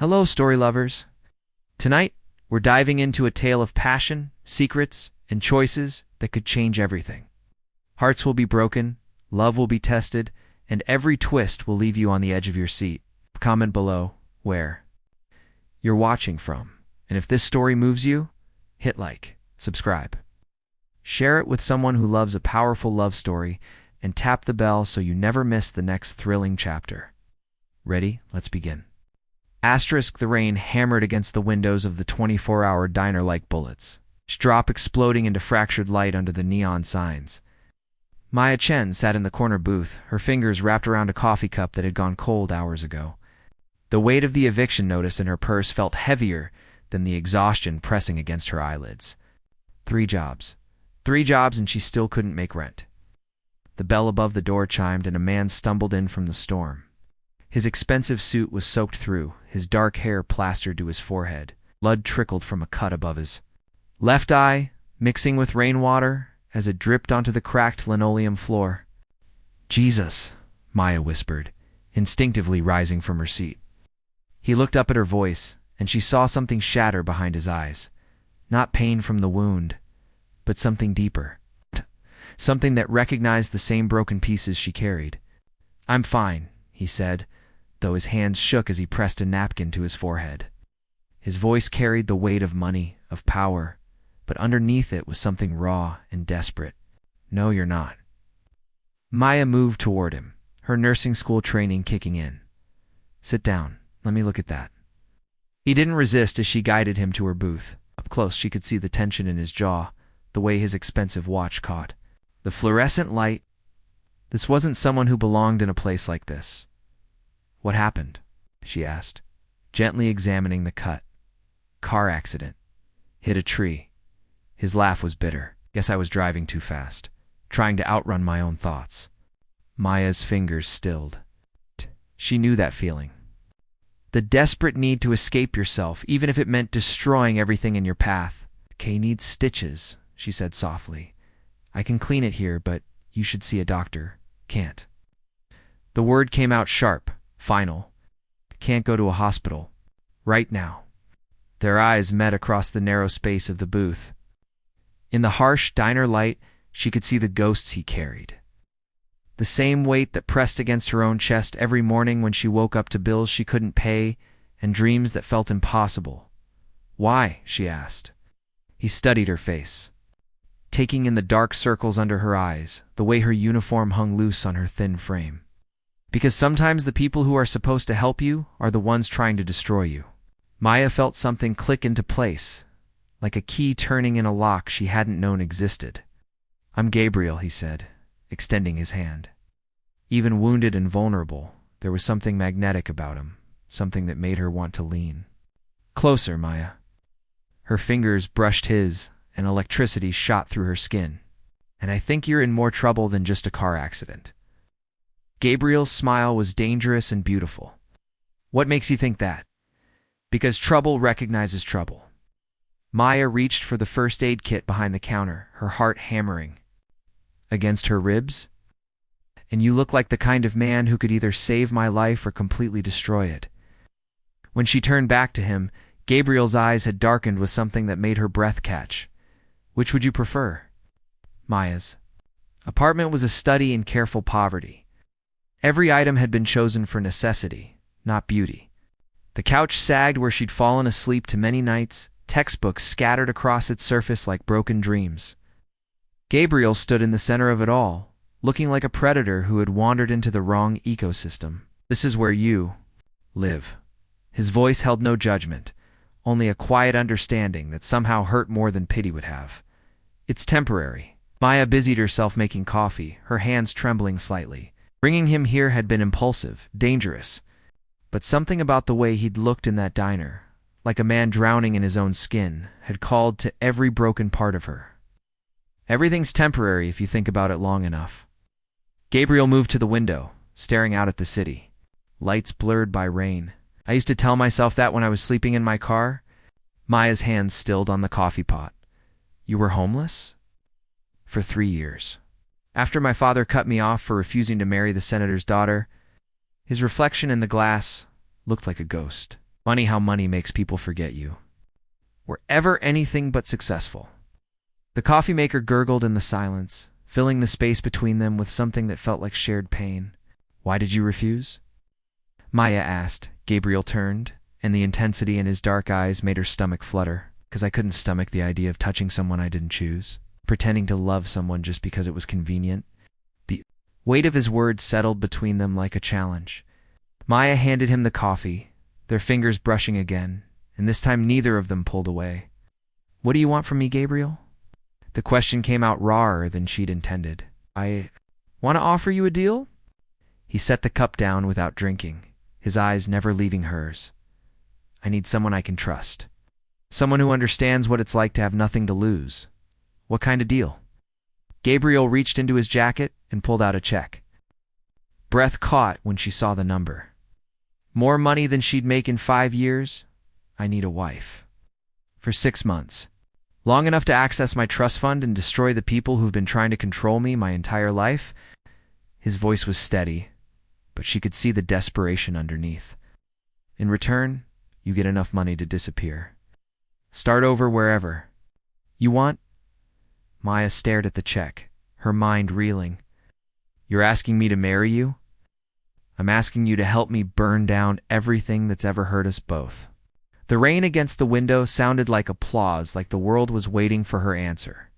Hello, story lovers. Tonight, we're diving into a tale of passion, secrets, and choices that could change everything. Hearts will be broken, love will be tested, and every twist will leave you on the edge of your seat. Comment below where you're watching from. And if this story moves you, hit like, subscribe. Share it with someone who loves a powerful love story, and tap the bell so you never miss the next thrilling chapter. Ready? Let's begin. The rain hammered against the windows of the 24-hour diner like bullets, drop exploding into fractured light under the neon signs. Maya Chen sat in the corner booth, her fingers wrapped around a coffee cup that had gone cold hours ago. The weight of the eviction notice in her purse felt heavier than the exhaustion pressing against her eyelids. 3 jobs. 3 jobs, and she still couldn't make rent. The bell above the door chimed, and a man stumbled in from the storm. His expensive suit was soaked through, his dark hair plastered to his forehead. Blood trickled from a cut above his left eye, mixing with rainwater as it dripped onto the cracked linoleum floor. "Jesus," Maya whispered, instinctively rising from her seat. He looked up at her voice, and she saw something shatter behind his eyes. Not pain from the wound, but something deeper. Something that recognized the same broken pieces she carried. "I'm fine," he said, though his hands shook as he pressed a napkin to his forehead. His voice carried the weight of money, of power, but underneath it was something raw and desperate. "No, you're not." Maya moved toward him, her nursing school training kicking in. "Sit down. Let me look at that." He didn't resist as she guided him to her booth. Up close, she could see the tension in his jaw, the way his expensive watch caught. The fluorescent light. This wasn't someone who belonged in a place like this. "What happened?" she asked, gently examining the cut. "Car accident. Hit a tree." His laugh was bitter. "Guess I was driving too fast, trying to outrun my own thoughts." Maya's fingers stilled. She knew that feeling. The desperate need to escape yourself, even if it meant destroying everything in your path. "Kay needs stitches," she said softly. "I can clean it here, but you should see a doctor." "Can't." The word came out sharp, final. "Can't go to a hospital. Right now." Their eyes met across the narrow space of the booth. In the harsh diner light, she could see the ghosts he carried. The same weight that pressed against her own chest every morning when she woke up to bills she couldn't pay and dreams that felt impossible. "Why?" she asked. He studied her face, taking in the dark circles under her eyes, the way her uniform hung loose on her thin frame. "Because sometimes the people who are supposed to help you are the ones trying to destroy you." Maya felt something click into place, like a key turning in a lock she hadn't known existed. "I'm Gabriel," he said, extending his hand. Even wounded and vulnerable, there was something magnetic about him, something that made her want to lean closer. Maya. Her fingers brushed his, and electricity shot through her skin. "And I think you're in more trouble than just a car accident." Gabriel's smile was dangerous and beautiful. "What makes you think that?" "Because trouble recognizes trouble." Maya reached for the first aid kit behind the counter, her heart hammering against her ribs. "And you look like the kind of man who could either save my life or completely destroy it." When she turned back to him, Gabriel's eyes had darkened with something that made her breath catch. "Which would you prefer?" Maya's apartment was a study in careful poverty. Every item had been chosen for necessity, not beauty. The couch sagged where she'd fallen asleep too many nights, textbooks scattered across its surface like broken dreams. Gabriel stood in the center of it all, looking like a predator who had wandered into the wrong ecosystem. "This is where you live." His voice held no judgment, only a quiet understanding that somehow hurt more than pity would have. "It's temporary." Maya busied herself making coffee, her hands trembling slightly. Bringing him here had been impulsive, dangerous, but something about the way he'd looked in that diner, like a man drowning in his own skin, had called to every broken part of her. Everything's temporary if you think about it long enough. Gabriel moved to the window, staring out at the city. Lights blurred by rain. "I used to tell myself that when I was sleeping in my car." Maya's hands stilled on the coffee pot. "You were homeless?" "For 3 years. After my father cut me off for refusing to marry the senator's daughter, his reflection in the glass looked like a ghost. Funny how money makes people forget you. We're ever anything but successful. The coffee maker gurgled in the silence, filling the space between them with something that felt like shared pain. Why did you refuse? Maya asked. Gabriel turned, and the intensity in his dark eyes made her stomach flutter. Because I couldn't stomach the idea of touching someone I didn't choose, pretending to love someone just because it was convenient. The weight of his words settled between them like a challenge. Maya handed him the coffee, their fingers brushing again, and this time neither of them pulled away. What do you want from me, Gabriel? The question came out rawer than she'd intended. I want to offer you a deal? He set the cup down without drinking, his eyes never leaving hers. I need someone I can trust. Someone who understands what it's like to have nothing to lose. What kind of deal? Gabriel reached into his jacket and pulled out a check. Breath caught when she saw the number. More money than she'd make in 5 years? I need a wife. For 6 months. Long enough to access my trust fund and destroy the people who've been trying to control me my entire life? His voice was steady, but she could see the desperation underneath. In return, you get enough money to disappear. Start over wherever. You want? Maya stared at the check, her mind reeling. You're asking me to marry you? I'm asking you to help me burn down everything that's ever hurt us both. The rain against the window sounded like applause, like the world was waiting for her answer.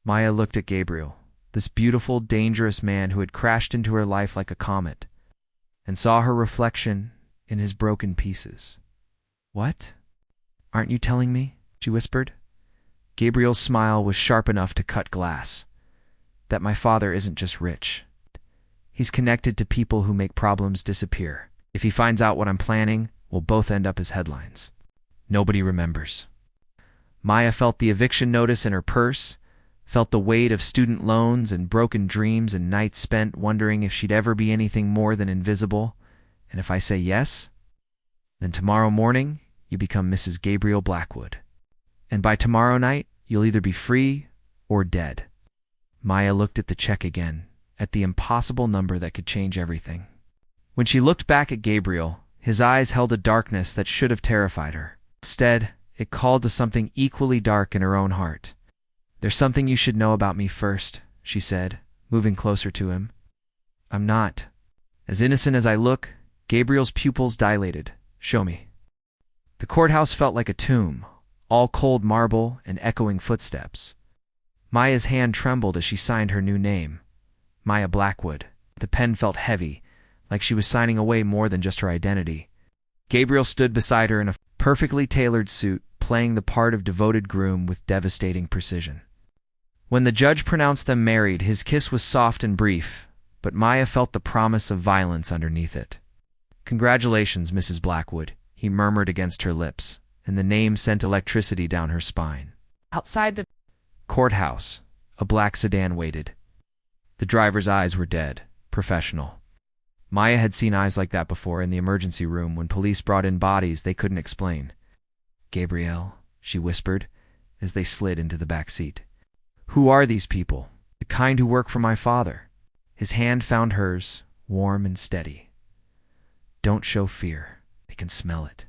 Maya looked at Gabriel, this beautiful, dangerous man who had crashed into her life like a comet, and saw her reflection in his broken pieces. What? Aren't you telling me? She whispered. Gabriel's smile was sharp enough to cut glass. That my father isn't just rich. He's connected to people who make problems disappear. If he finds out what I'm planning, we'll both end up as headlines. Nobody remembers. Maya felt the eviction notice in her purse, felt the weight of student loans and broken dreams and nights spent wondering if she'd ever be anything more than invisible. And if I say yes, then tomorrow morning you become Mrs. Gabriel Blackwood. And by tomorrow night, you'll either be free or dead. Maya looked at the check again, at the impossible number that could change everything. When she looked back at Gabriel, his eyes held a darkness that should have terrified her. Instead, it called to something equally dark in her own heart. There's something you should know about me first, she said, moving closer to him. I'm not. As innocent as I look, Gabriel's pupils dilated. Show me. The courthouse felt like a tomb, all cold marble and echoing footsteps. Maya's hand trembled as she signed her new name, Maya Blackwood. The pen felt heavy, like she was signing away more than just her identity. Gabriel stood beside her in a perfectly tailored suit, playing the part of devoted groom with devastating precision. When the judge pronounced them married, his kiss was soft and brief, but Maya felt the promise of violence underneath it. Congratulations, Mrs. Blackwood, he murmured against her lips, and the name sent electricity down her spine. Outside the courthouse, a black sedan waited. The driver's eyes were dead, professional. Maya had seen eyes like that before in the emergency room when police brought in bodies they couldn't explain. Gabrielle, she whispered, as they slid into the back seat. Who are these people? The kind who work for my father. His hand found hers, warm and steady. Don't show fear. I can smell it.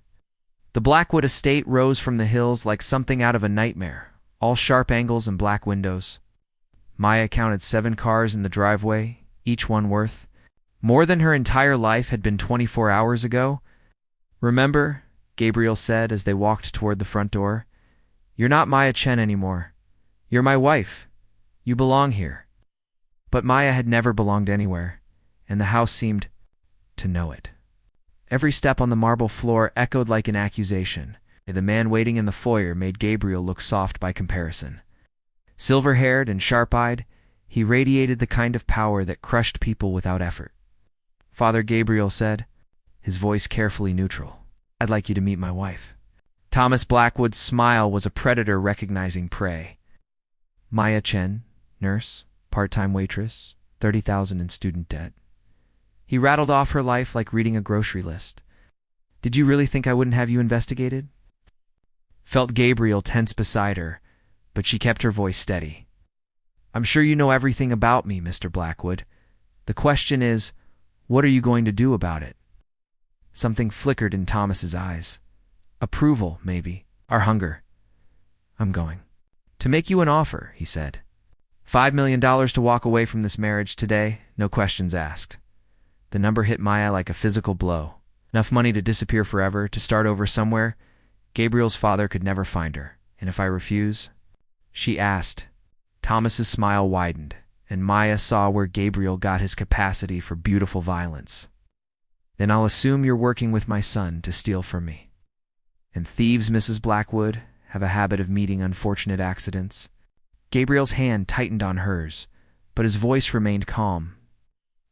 The Blackwood estate rose from the hills like something out of a nightmare, all sharp angles and black windows. Maya counted 7 cars in the driveway, each one worth more than her entire life had been 24 hours ago. Remember, Gabriel said as they walked toward the front door, you're not Maya Chen anymore. You're my wife. You belong here. But Maya had never belonged anywhere, and the house seemed to know it. Every step on the marble floor echoed like an accusation. The man waiting in the foyer made Gabriel look soft by comparison. Silver-haired and sharp-eyed, he radiated the kind of power that crushed people without effort. Father Gabriel said, his voice carefully neutral, I'd like you to meet my wife. Thomas Blackwood's smile was a predator recognizing prey. Maya Chen, nurse, part-time waitress, 30,000 in student debt. He rattled off her life like reading a grocery list. Did you really think I wouldn't have you investigated? Felt Gabriel tense beside her, but she kept her voice steady. I'm sure you know everything about me, Mr. Blackwood. The question is, what are you going to do about it? Something flickered in Thomas's eyes. Approval, maybe. Our hunger. I'm going to make you an offer, he said. $5 million to walk away from this marriage today, no questions asked. The number hit Maya like a physical blow. Enough money to disappear forever, to start over somewhere. Gabriel's father could never find her. And if I refuse? She asked. Thomas's smile widened, and Maya saw where Gabriel got his capacity for beautiful violence. Then I'll assume you're working with my son to steal from me. And thieves, Mrs. Blackwood, have a habit of meeting unfortunate accidents. Gabriel's hand tightened on hers, but his voice remained calm.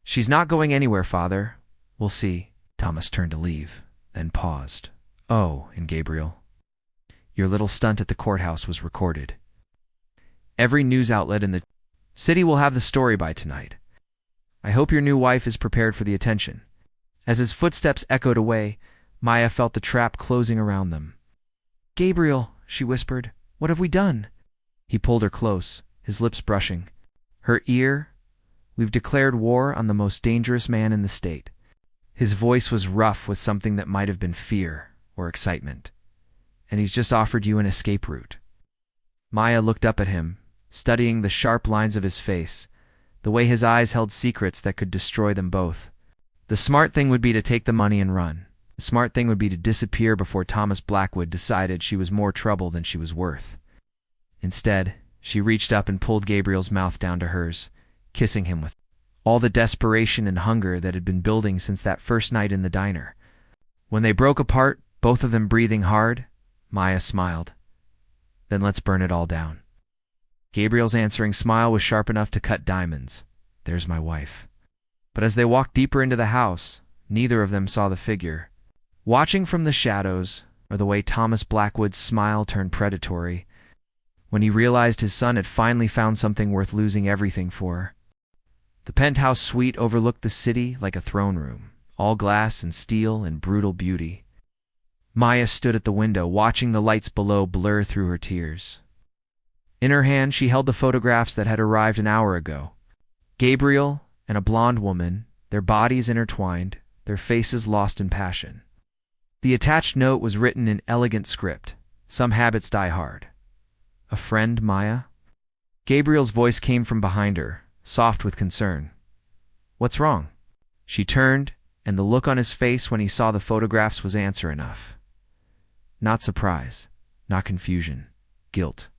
She's not going anywhere, Father. We'll see. Thomas turned to leave, then paused. Oh, and Gabriel, your little stunt at the courthouse was recorded. Every news outlet in the city will have the story by tonight. I hope your new wife is prepared for the attention. As his footsteps echoed away, Maya felt the trap closing around them. Gabriel, she whispered, what have we done? He pulled her close, his lips brushing. Her ear, we've declared war on the most dangerous man in the state. His voice was rough with something that might have been fear or excitement. And he's just offered you an escape route. Maya looked up at him, studying the sharp lines of his face, the way his eyes held secrets that could destroy them both. The smart thing would be to take the money and run. The smart thing would be to disappear before Thomas Blackwood decided she was more trouble than she was worth. Instead, she reached up and pulled Gabriel's mouth down to hers, kissing him with all the desperation and hunger that had been building since that first night in the diner. When they broke apart, both of them breathing hard, Maya smiled. Then let's burn it all down. Gabriel's answering smile was sharp enough to cut diamonds. There's my wife. But as they walked deeper into the house, neither of them saw the figure. Watching from the shadows, or the way Thomas Blackwood's smile turned predatory, when he realized his son had finally found something worth losing everything for. The penthouse suite overlooked the city like a throne room, all glass and steel and brutal beauty. Maya stood at the window, watching the lights below blur through her tears. In her hand, she held the photographs that had arrived an hour ago. Gabriel and a blonde woman, their bodies intertwined, their faces lost in passion. The attached note was written in elegant script. Some habits die hard. A friend, Maya? Gabriel's voice came from behind her, soft with concern. What's wrong? She turned, and the look on his face when he saw the photographs was answer enough. Not surprise, not confusion, guilt.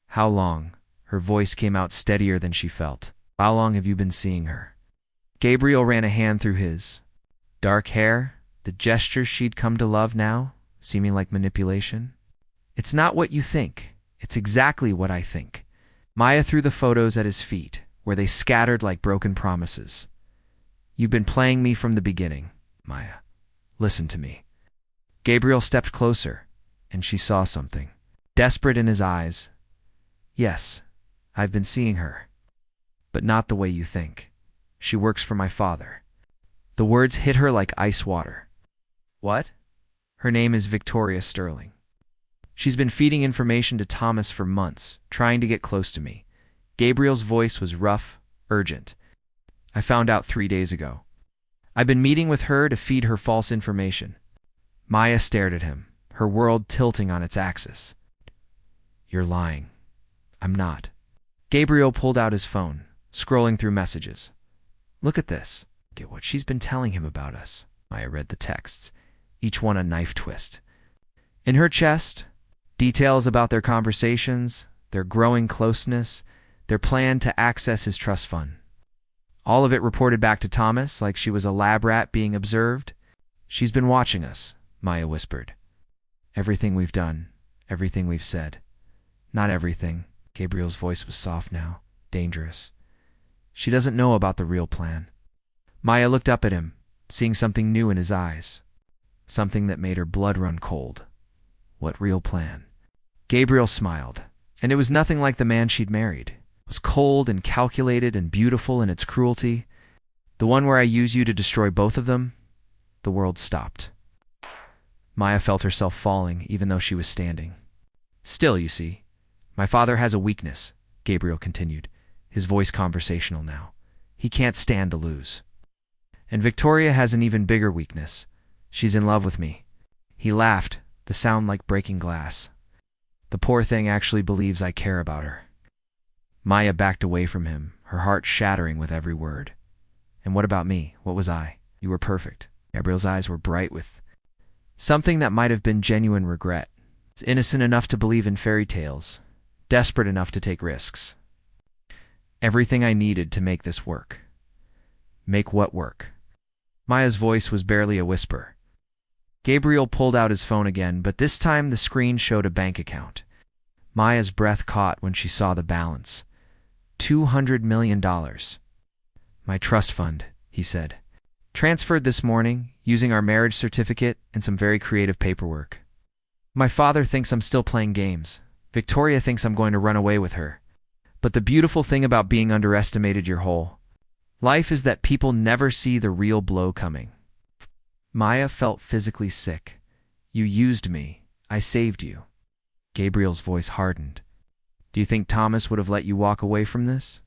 How long? Her voice came out steadier than she felt. How long have you been seeing her? Gabriel ran a hand through his. Dark hair, the gestures she'd come to love now, seeming like manipulation. It's not what you think. It's exactly what I think. Maya threw the photos at his feet, where they scattered like broken promises. You've been playing me from the beginning, Maya. Listen to me. Gabriel stepped closer, and she saw something. Desperate in his eyes. Yes, I've been seeing her. But not the way you think. She works for my father. The words hit her like ice water. What? Her name is Victoria Sterling. She's been feeding information to Thomas for months, trying to get close to me. Gabriel's voice was rough, urgent. I found out 3 days ago. I've been meeting with her to feed her false information. Maya stared at him, her world tilting on its axis. You're lying. I'm not. Gabriel pulled out his phone, scrolling through messages. Look at this. Get what she's been telling him about us. Maya read the texts, each one a knife twist. In her chest, details about their conversations, their growing closeness, their plan to access his trust fund. All of it reported back to Thomas like she was a lab rat being observed. She's been watching us, Maya whispered. Everything we've done, everything we've said. Not everything. Gabriel's voice was soft now, dangerous. She doesn't know about the real plan. Maya looked up at him, seeing something new in his eyes. Something that made her blood run cold. What real plan? Gabriel smiled, and it was nothing like the man she'd married. It was cold and calculated and beautiful in its cruelty. The one where I use you to destroy both of them? The world stopped. Maya felt herself falling, even though she was standing. Still, you see, my father has a weakness, Gabriel continued, his voice conversational now. He can't stand to lose. And Victoria has an even bigger weakness. She's in love with me. He laughed, the sound like breaking glass. The poor thing actually believes I care about her. Maya backed away from him, her heart shattering with every word. And what about me? What was I? You were perfect. Gabriel's eyes were bright with something that might have been genuine regret. It's innocent enough to believe in fairy tales, desperate enough to take risks. Everything I needed to make this work. Make what work? Maya's voice was barely a whisper. Gabriel pulled out his phone again, but this time the screen showed a bank account. Maya's breath caught when she saw the balance. $200 million. My trust fund, he said. Transferred this morning, using our marriage certificate and some very creative paperwork. My father thinks I'm still playing games. Victoria thinks I'm going to run away with her. But the beautiful thing about being underestimated your whole life is that people never see the real blow coming. Maya felt physically sick. You used me. I saved you. Gabriel's voice hardened. Do you think Thomas would have let you walk away from this?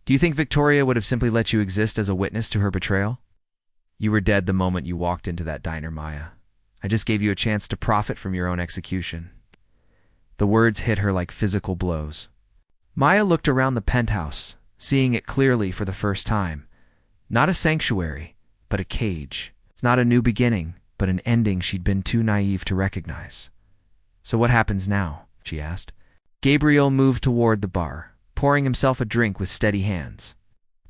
Do you think Victoria would have simply let you exist as a witness to her betrayal? You were dead the moment you walked into that diner, Maya. I just gave you a chance to profit from your own execution. The words hit her like physical blows. Maya looked around the penthouse, seeing it clearly for the first time. Not a sanctuary, but a cage. It's not a new beginning, but an ending she'd been too naive to recognize. So what happens now? She asked. Gabriel moved toward the bar, pouring himself a drink with steady hands.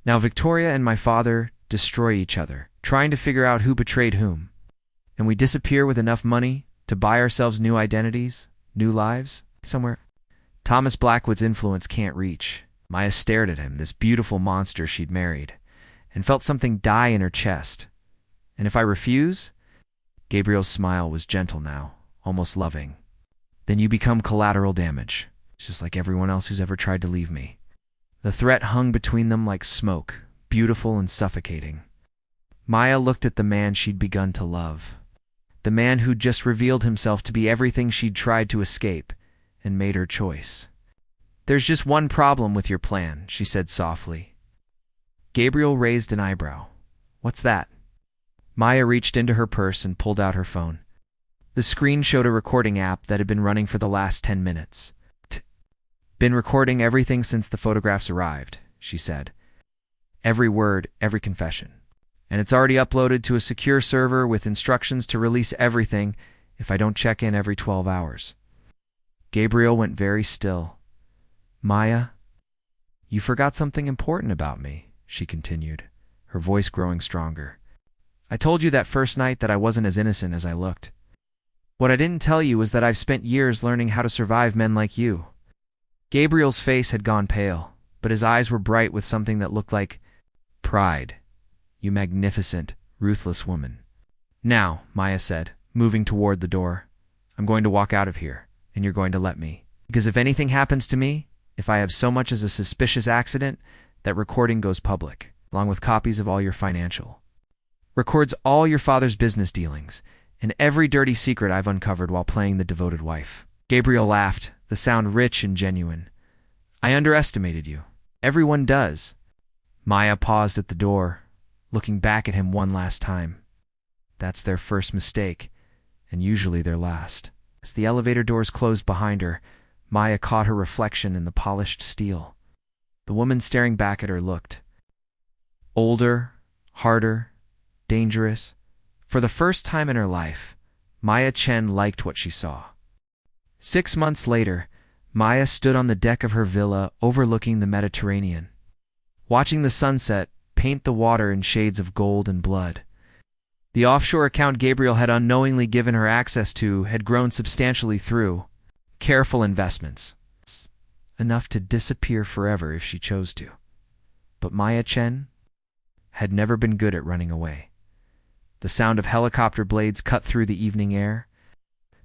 Now Victoria and my father destroy each other, trying to figure out who betrayed whom. And we disappear with enough money to buy ourselves new identities, new lives, somewhere Thomas Blackwood's influence can't reach. Maya stared at him, this beautiful monster she'd married, and felt something die in her chest. And if I refuse? Gabriel's smile was gentle now, almost loving. Then you become collateral damage, just like everyone else who's ever tried to leave me. The threat hung between them like smoke, beautiful and suffocating. Maya looked at the man she'd begun to love. The man who'd just revealed himself to be everything she'd tried to escape, and made her choice. There's just one problem with your plan, she said softly. Gabriel raised an eyebrow. What's that? Maya reached into her purse and pulled out her phone. The screen showed a recording app that had been running for the last 10 minutes. Been recording everything since the photographs arrived, she said. Every word, every confession. And it's already uploaded to a secure server with instructions to release everything if I don't check in every 12 hours. Gabriel went very still. Maya, you forgot something important about me, she continued, her voice growing stronger. I told you that first night that I wasn't as innocent as I looked. What I didn't tell you was that I've spent years learning how to survive men like you. Gabriel's face had gone pale, but his eyes were bright with something that looked like pride. You magnificent, ruthless woman. Now, Maya said, moving toward the door, I'm going to walk out of here, and you're going to let me. Because if anything happens to me, if I have so much as a suspicious accident, that recording goes public, along with copies of all your financial. Records all your father's business dealings, and every dirty secret I've uncovered while playing the devoted wife. Gabriel laughed, the sound rich and genuine. I underestimated you. Everyone does. Maya paused at the door, looking back at him one last time. That's their first mistake, and usually their last. As the elevator doors closed behind her, Maya caught her reflection in the polished steel. The woman staring back at her looked older, harder, dangerous. For the first time in her life, Maya Chen liked what she saw. 6 months later, Maya stood on the deck of her villa overlooking the Mediterranean, watching the sunset paint the water in shades of gold and blood. The offshore account Gabriel had unknowingly given her access to had grown substantially through careful investments, enough to disappear forever if she chose to. But Maya Chen had never been good at running away. The sound of helicopter blades cut through the evening air.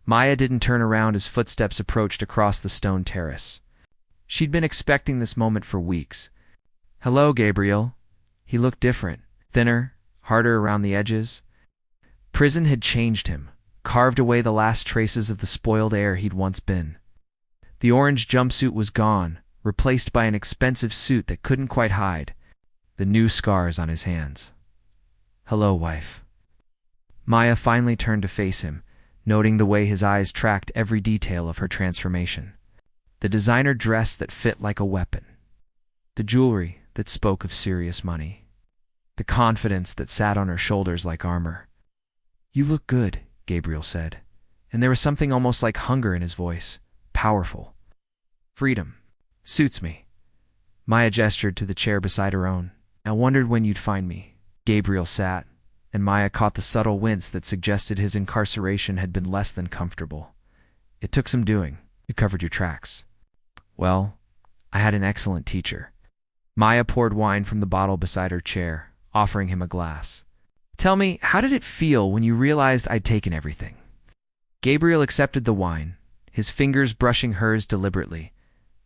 Maya didn't turn around as footsteps approached across the stone terrace. She'd been expecting this moment for weeks. Hello, Gabriel. He looked different, thinner, harder around the edges. Prison had changed him, carved away the last traces of the spoiled heir he'd once been. The orange jumpsuit was gone, replaced by an expensive suit that couldn't quite hide the new scars on his hands. Hello, wife. Maya finally turned to face him, noting the way his eyes tracked every detail of her transformation. The designer dress that fit like a weapon. The jewelry that spoke of serious money. The confidence that sat on her shoulders like armor. "You look good," Gabriel said, and there was something almost like hunger in his voice. Powerful. "Freedom. Suits me." Maya gestured to the chair beside her own. "I wondered when you'd find me." Gabriel sat, and Maya caught the subtle wince that suggested his incarceration had been less than comfortable. "It took some doing. You covered your tracks." "Well, I had an excellent teacher." Maya poured wine from the bottle beside her chair, offering him a glass. "Tell me, how did it feel when you realized I'd taken everything?" Gabriel accepted the wine, his fingers brushing hers deliberately.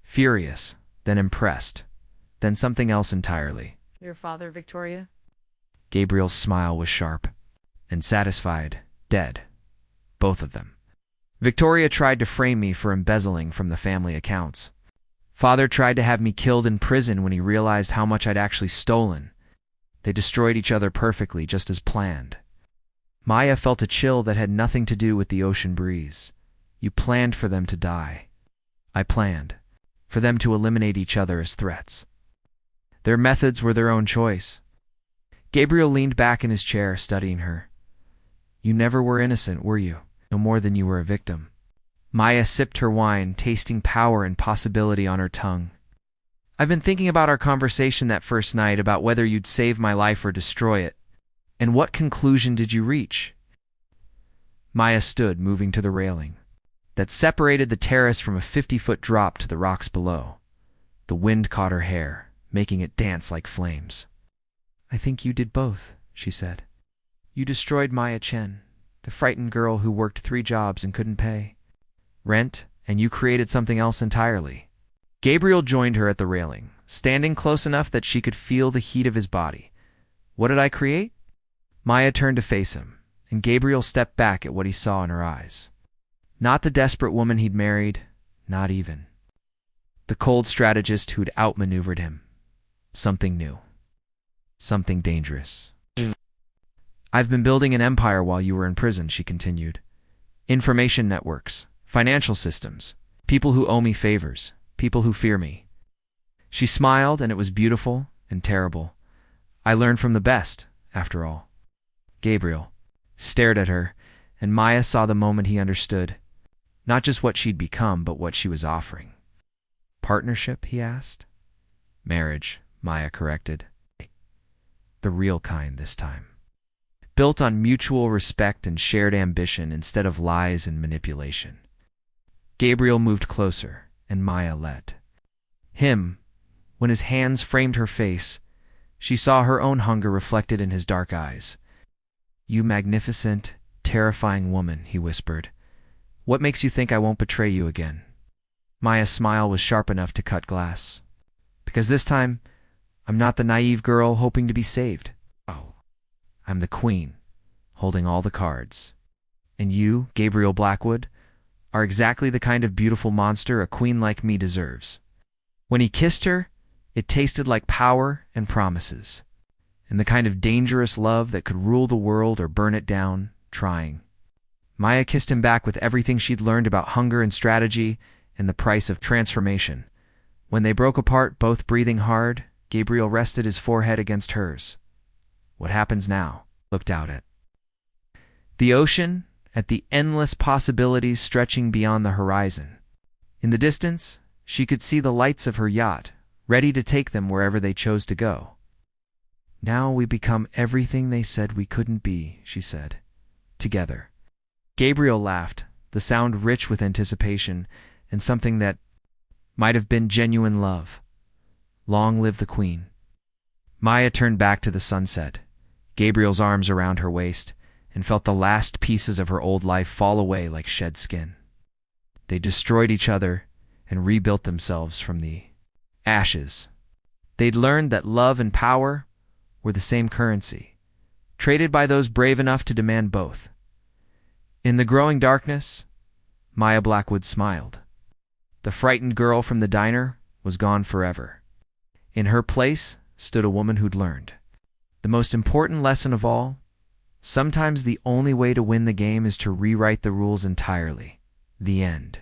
Furious, then impressed, then something else entirely. "Your father, Victoria?" Gabriel's smile was sharp and satisfied. "Dead. Both of them. Victoria tried to frame me for embezzling from the family accounts. Father tried to have me killed in prison when he realized how much I'd actually stolen. They destroyed each other perfectly, just as planned." Maya felt a chill that had nothing to do with the ocean breeze. "You planned for them to die. I planned for them to eliminate each other as threats. Their methods were their own choice." Gabriel leaned back in his chair, studying her. "You never were innocent, were you? No more than you were a victim." Maya sipped her wine, tasting power and possibility on her tongue. "I've been thinking about our conversation that first night, about whether you'd save my life or destroy it. And what conclusion did you reach?" Maya stood, moving to the railing that separated the terrace from a 50-foot drop to the rocks below. The wind caught her hair, making it dance like flames. "I think you did both," she said. "You destroyed Maya Chen, the frightened girl who worked 3 jobs and couldn't pay rent, and you created something else entirely." Gabriel joined her at the railing, standing close enough that she could feel the heat of his body. "What did I create?" Maya turned to face him, and Gabriel stepped back at what he saw in her eyes. Not the desperate woman he'd married, not even. The cold strategist who'd outmaneuvered him. Something new. Something dangerous. "I've been building an empire while you were in prison," she continued. "Information networks, financial systems, people who owe me favors, people who fear me." She smiled, and it was beautiful and terrible. "I learned from the best, after all." Gabriel stared at her, and Maya saw the moment he understood. Not just what she'd become, but what she was offering. "Partnership?" he asked. "Marriage," Maya corrected. "The real kind this time. Built on mutual respect and shared ambition instead of lies and manipulation." Gabriel moved closer, and Maya let him. When his hands framed her face, she saw her own hunger reflected in his dark eyes. "You magnificent, terrifying woman," he whispered. "What makes you think I won't betray you again?" Maya's smile was sharp enough to cut glass. "Because this time, I'm not the naive girl hoping to be saved. Oh, I'm the queen, holding all the cards. And you, Gabriel Blackwood, are exactly the kind of beautiful monster a queen like me deserves." When he kissed her, it tasted like power and promises, and the kind of dangerous love that could rule the world or burn it down, trying. Maya kissed him back with everything she'd learned about hunger and strategy and the price of transformation. When they broke apart, both breathing hard, Gabriel rested his forehead against hers. "What happens now?" Looked out at the ocean, at the endless possibilities stretching beyond the horizon. In the distance, she could see the lights of her yacht, ready to take them wherever they chose to go. "Now we become everything they said we couldn't be," she said. "Together." Gabriel laughed, the sound rich with anticipation and something that might have been genuine love. "Long live the queen." Maya turned back to the sunset, Gabriel's arms around her waist, and felt the last pieces of her old life fall away like shed skin. They destroyed each other and rebuilt themselves from the ashes. They'd learned that love and power were the same currency, traded by those brave enough to demand both. In the growing darkness, Maya Blackwood smiled. The frightened girl from the diner was gone forever. In her place stood a woman who'd learned the most important lesson of all: Sometimes the only way to win the game is to rewrite the rules entirely. The end.